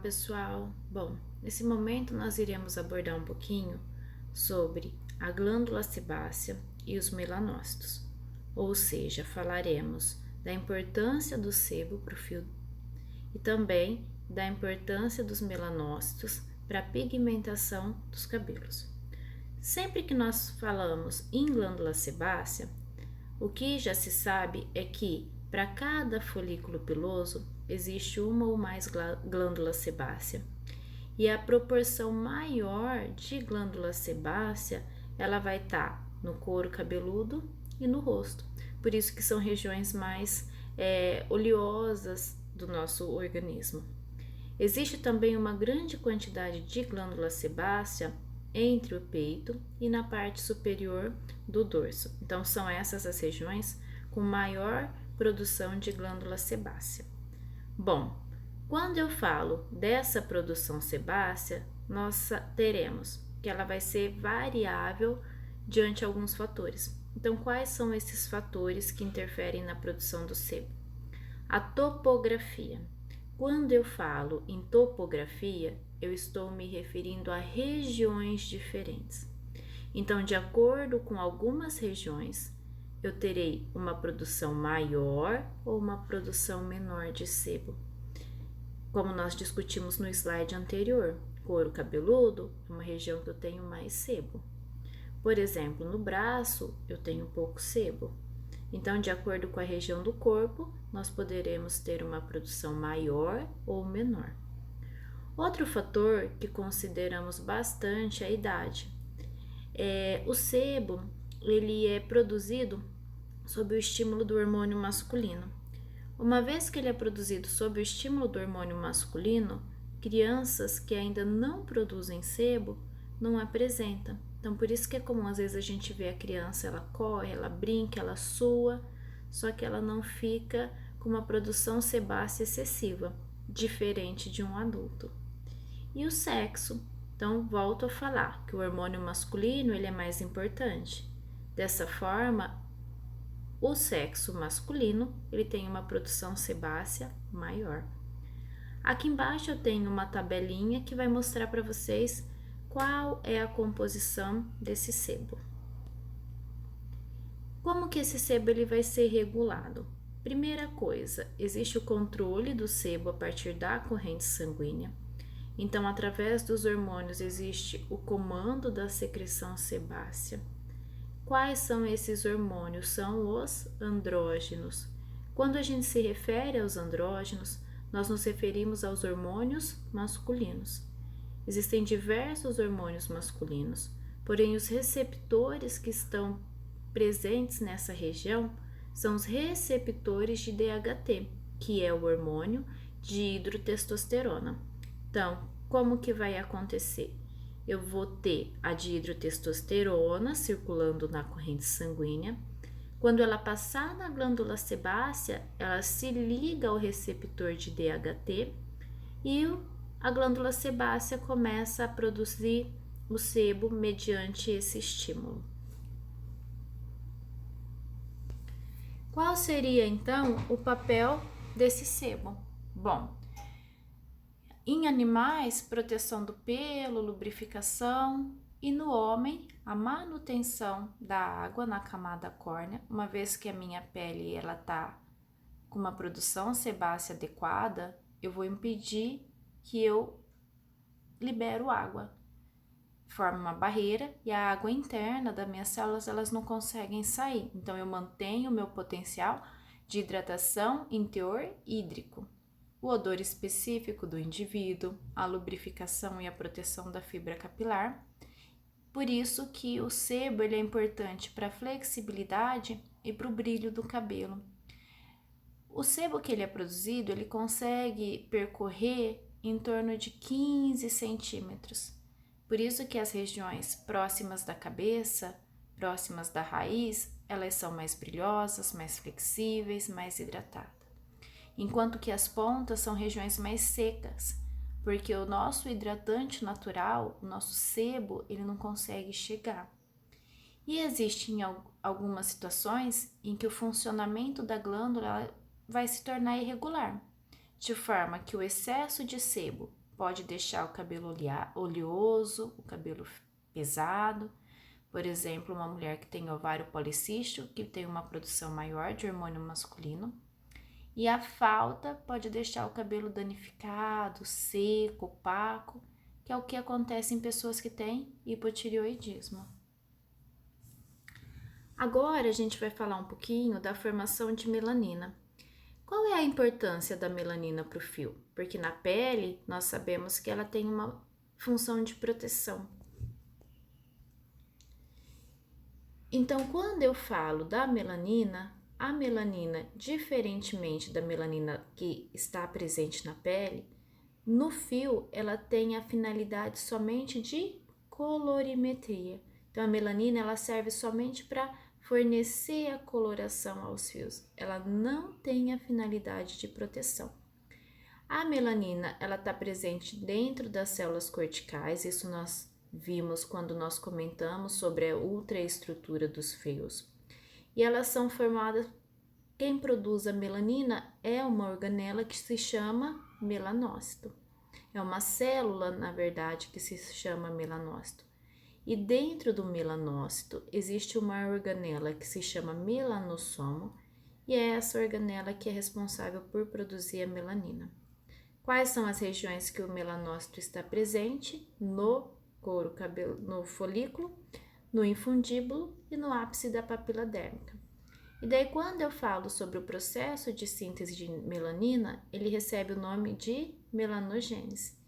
pessoal! Bom, nesse momento nós iremos abordar um pouquinho sobre a glândula sebácea e os melanócitos, ou seja, falaremos da importância do sebo para o fio e também da importância dos melanócitos para a pigmentação dos cabelos. Sempre que nós falamos em glândula sebácea, o que já se sabe é que para cada folículo piloso existe uma ou mais glândulas sebácea e a proporção maior de glândula sebácea ela vai estar no couro cabeludo e no rosto. Por isso que são regiões mais oleosas do nosso organismo. Existe também uma grande quantidade de glândula sebácea entre o peito e na parte superior do dorso. Então, são essas as regiões com maior produção de glândula sebácea. Bom, quando eu falo dessa produção sebácea, nós teremos que ela vai ser variável diante de alguns fatores. Então, quais são esses fatores que interferem na produção do sebo? A topografia. Quando eu falo em topografia, eu estou me referindo a regiões diferentes. Então, de acordo com algumas regiões, eu terei uma produção maior ou uma produção menor de sebo. Como nós discutimos no slide anterior, couro cabeludo é uma região que eu tenho mais sebo. Por exemplo, no braço eu tenho pouco sebo. Então, de acordo com a região do corpo, nós poderemos ter uma produção maior ou menor. Outro fator que consideramos bastante é a idade. O sebo, ele é produzido sob o estímulo do hormônio masculino. Uma vez que ele é produzido sob o estímulo do hormônio masculino, crianças que ainda não produzem sebo não apresentam. Então, por isso que é comum, às vezes, a gente vê a criança, ela corre, ela brinca, ela sua, só que ela não fica com uma produção sebácea excessiva, diferente de um adulto. E o sexo. Então, volto a falar que o hormônio masculino, ele é mais importante. Dessa forma, o sexo masculino, ele tem uma produção sebácea maior. Aqui embaixo eu tenho uma tabelinha que vai mostrar para vocês qual é a composição desse sebo. Como que esse sebo ele vai ser regulado? Primeira coisa, existe o controle do sebo a partir da corrente sanguínea. Então, através dos hormônios existe o comando da secreção sebácea. Quais são esses hormônios? São os andrógenos. Quando a gente se refere aos andrógenos, nós nos referimos aos hormônios masculinos. Existem diversos hormônios masculinos, porém os receptores que estão presentes nessa região são os receptores de DHT, que é o hormônio de hidrotestosterona. Então, como que vai acontecer? Eu vou ter a dihidrotestosterona circulando na corrente sanguínea. Quando ela passar na glândula sebácea, ela se liga ao receptor de DHT e a glândula sebácea começa a produzir o sebo mediante esse estímulo. Qual seria então o papel desse sebo? Bom, em animais, proteção do pelo, lubrificação, e no homem, a manutenção da água na camada córnea, uma vez que a minha pele ela tá com uma produção sebácea adequada, eu vou impedir que eu libero água. Forma uma barreira e a água interna das minhas células elas não conseguem sair. Então, eu mantenho o meu potencial de hidratação em teor hídrico. O odor específico do indivíduo, a lubrificação e a proteção da fibra capilar. Por isso que o sebo ele é importante para a flexibilidade e para o brilho do cabelo. O sebo que ele é produzido, ele consegue percorrer em torno de 15 centímetros. Por isso que as regiões próximas da cabeça, próximas da raiz, elas são mais brilhosas, mais flexíveis, mais hidratadas. Enquanto que as pontas são regiões mais secas, porque o nosso hidratante natural, o nosso sebo, ele não consegue chegar. E existem algumas situações em que o funcionamento da glândula vai se tornar irregular, de forma que o excesso de sebo pode deixar o cabelo oleoso, o cabelo pesado. Por exemplo, uma mulher que tem ovário policístico, que tem uma produção maior de hormônio masculino. E a falta pode deixar o cabelo danificado, seco, opaco, que é o que acontece em pessoas que têm hipotireoidismo. Agora a gente vai falar um pouquinho da formação de melanina. Qual é a importância da melanina para o fio? Porque na pele nós sabemos que ela tem uma função de proteção. Então, quando eu falo da melanina, a melanina, diferentemente da melanina que está presente na pele, no fio ela tem a finalidade somente de colorimetria. Então, a melanina ela serve somente para fornecer a coloração aos fios. Ela não tem a finalidade de proteção. A melanina ela está presente dentro das células corticais, isso nós vimos quando nós comentamos sobre a ultraestrutura dos fios. E elas são formadas, quem produz a melanina é uma organela que se chama melanócito. É uma célula, na verdade, que se chama melanócito. E dentro do melanócito existe uma organela que se chama melanossomo, e é essa organela que é responsável por produzir a melanina. Quais são as regiões que o melanócito está presente? No couro cabeludo, no folículo, no infundíbulo e no ápice da papila dérmica. E daí, quando eu falo sobre o processo de síntese de melanina, ele recebe o nome de melanogênese.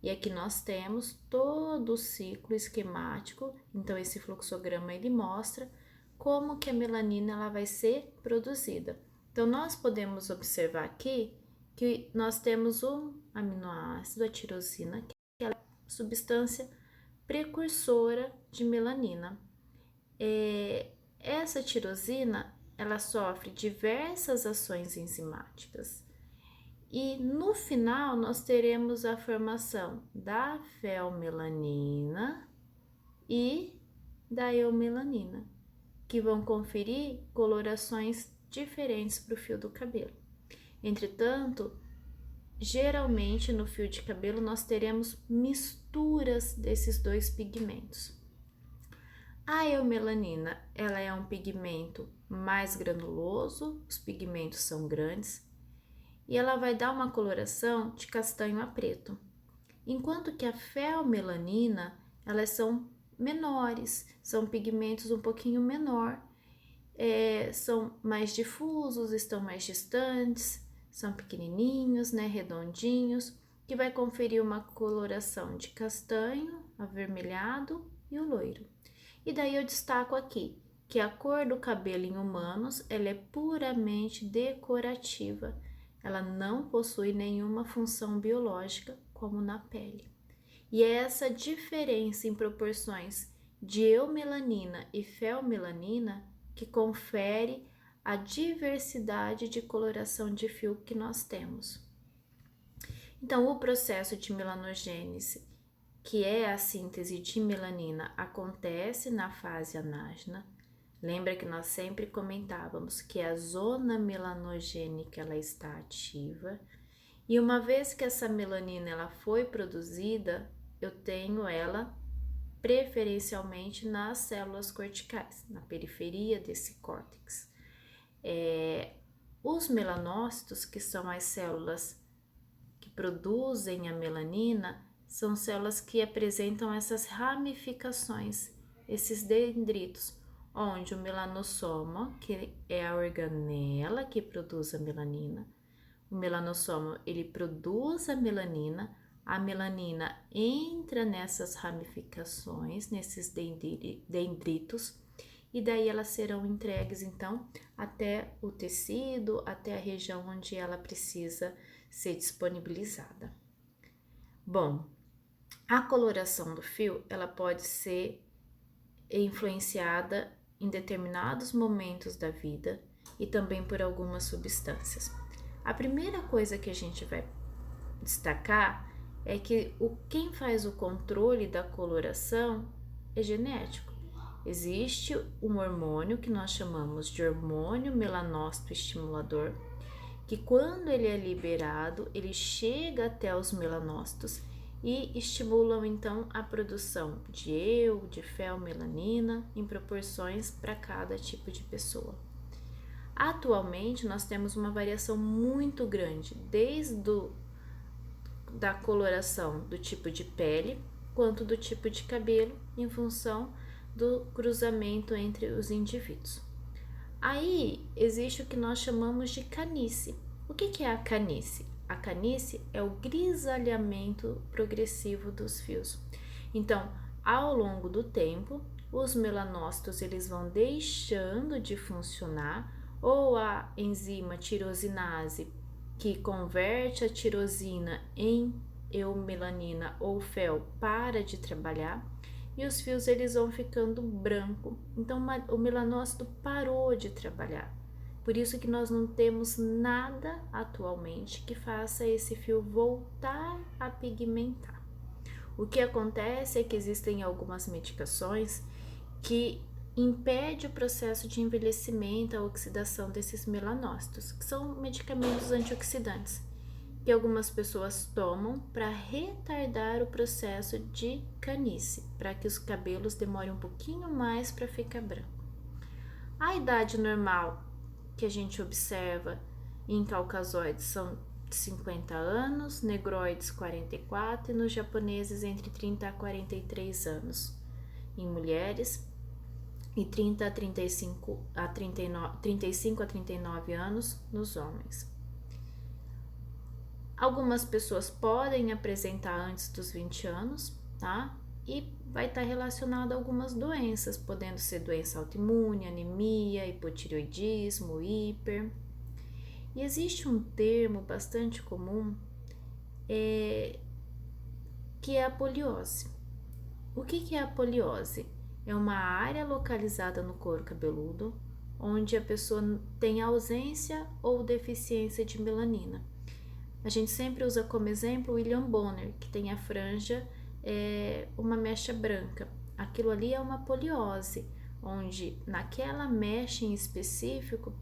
E aqui nós temos todo o ciclo esquemático, então esse fluxograma ele mostra como que a melanina ela vai ser produzida. Então, nós podemos observar aqui que nós temos um aminoácido, a tirosina, que é a substância precursora de melanina. Essa tirosina, ela sofre diversas ações enzimáticas e no final nós teremos a formação da felmelanina e da eumelanina, que vão conferir colorações diferentes para o fio do cabelo. Entretanto, geralmente no fio de cabelo nós teremos misturas desses dois pigmentos. A eumelanina, ela é um pigmento mais granuloso, os pigmentos são grandes, e ela vai dar uma coloração de castanho a preto. Enquanto que a felmelanina, elas são menores, são pigmentos um pouquinho menor, são mais difusos, estão mais distantes, são pequenininhos, né, redondinhos, que vai conferir uma coloração de castanho, avermelhado e o loiro. E daí eu destaco aqui que a cor do cabelo em humanos, ela é puramente decorativa, ela não possui nenhuma função biológica como na pele. E é essa diferença em proporções de eumelanina e felmelanina que confere a diversidade de coloração de fio que nós temos. Então, o processo de melanogênese, que é a síntese de melanina, acontece na fase anágena. Lembra que nós sempre comentávamos que a zona melanogênica ela está ativa. E uma vez que essa melanina ela foi produzida, eu tenho ela preferencialmente nas células corticais, na periferia desse córtex. Os melanócitos, que são as células que produzem a melanina, são células que apresentam essas ramificações, esses dendritos, onde o melanossomo, que é a organela que produz a melanina, o melanossomo ele produz a melanina entra nessas ramificações, nesses dendritos, e daí elas serão entregues então até o tecido, até a região onde ela precisa ser disponibilizada. Bom, a coloração do fio, ela pode ser influenciada em determinados momentos da vida e também por algumas substâncias. A primeira coisa que a gente vai destacar é que quem faz o controle da coloração é genético. Existe um hormônio que nós chamamos de hormônio melanócito estimulador, que quando ele é liberado, ele chega até os melanócitos e estimulam então a produção de eu, de feomelanina em proporções para cada tipo de pessoa. Atualmente nós temos uma variação muito grande, desde da coloração do tipo de pele quanto do tipo de cabelo, em função do cruzamento entre os indivíduos. Aí existe o que nós chamamos de canice. O que é a canice? A canice é o grisalhamento progressivo dos fios. Então, ao longo do tempo, os melanócitos eles vão deixando de funcionar, ou a enzima tirosinase, que converte a tirosina em eumelanina ou fel, para de trabalhar, e os fios eles vão ficando branco. Então o melanócito parou de trabalhar. Por isso que nós não temos nada atualmente que faça esse fio voltar a pigmentar. O que acontece é que existem algumas medicações que impedem o processo de envelhecimento, a oxidação desses melanócitos, que são medicamentos antioxidantes, que algumas pessoas tomam para retardar o processo de canice, para que os cabelos demorem um pouquinho mais para ficar branco. A idade normal que a gente observa em caucasoides são 50 anos, negroides 44 e nos japoneses entre 30 a 43 anos em mulheres e 30 a 35 a 39 anos nos homens. Algumas pessoas podem apresentar antes dos 20 anos, tá? E vai estar relacionado a algumas doenças, podendo ser doença autoimune, anemia, hipotireoidismo, hiper. E existe um termo bastante comum que é a poliose. O que é a poliose? É uma área localizada no couro cabeludo onde a pessoa tem ausência ou deficiência de melanina. A gente sempre usa como exemplo o William Bonner, que tem a franja, uma mecha branca. Aquilo ali é uma poliose, onde naquela mecha em específico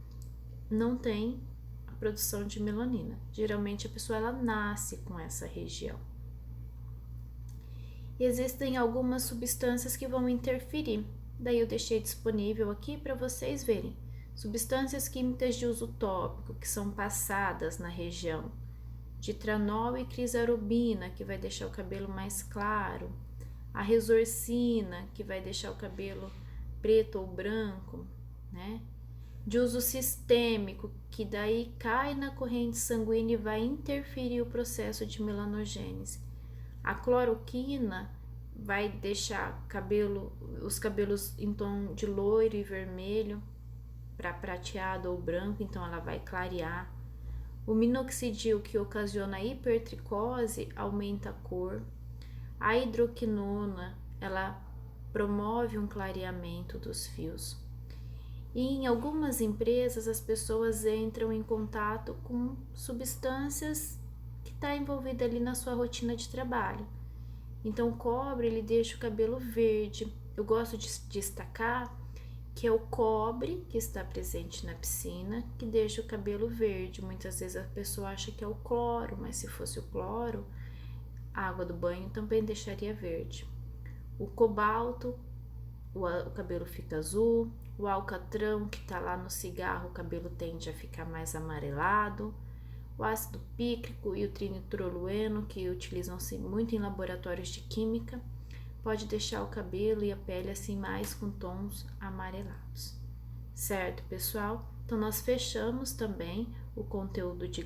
não tem a produção de melanina. Geralmente a pessoa ela nasce com essa região. E existem algumas substâncias que vão interferir. Daí eu deixei disponível aqui para vocês verem. Substâncias químicas de uso tópico que são passadas na região. Ditranol e crisarubina, que vai deixar o cabelo mais claro, a resorcina, que vai deixar o cabelo preto ou branco, né? De uso sistêmico, que daí cai na corrente sanguínea e vai interferir o processo de melanogênese. A cloroquina vai deixar os cabelos em tom de loiro e vermelho para prateado ou branco, então ela vai clarear. O minoxidil, que ocasiona a hipertricose, aumenta a cor. A hidroquinona, ela promove um clareamento dos fios. E em algumas empresas, as pessoas entram em contato com substâncias que estão envolvidas ali na sua rotina de trabalho. Então, o cobre, ele deixa o cabelo verde. Eu gosto de destacar que é o cobre que está presente na piscina, que deixa o cabelo verde. Muitas vezes a pessoa acha que é o cloro, mas se fosse o cloro, a água do banho também deixaria verde. O cobalto, o cabelo fica azul. O alcatrão, que está lá no cigarro, o cabelo tende a ficar mais amarelado. O ácido pícrico e o trinitrolueno, que utilizam-se muito em laboratórios de química, pode deixar o cabelo e a pele assim mais com tons amarelados. Certo, pessoal? Então nós fechamos também o conteúdo de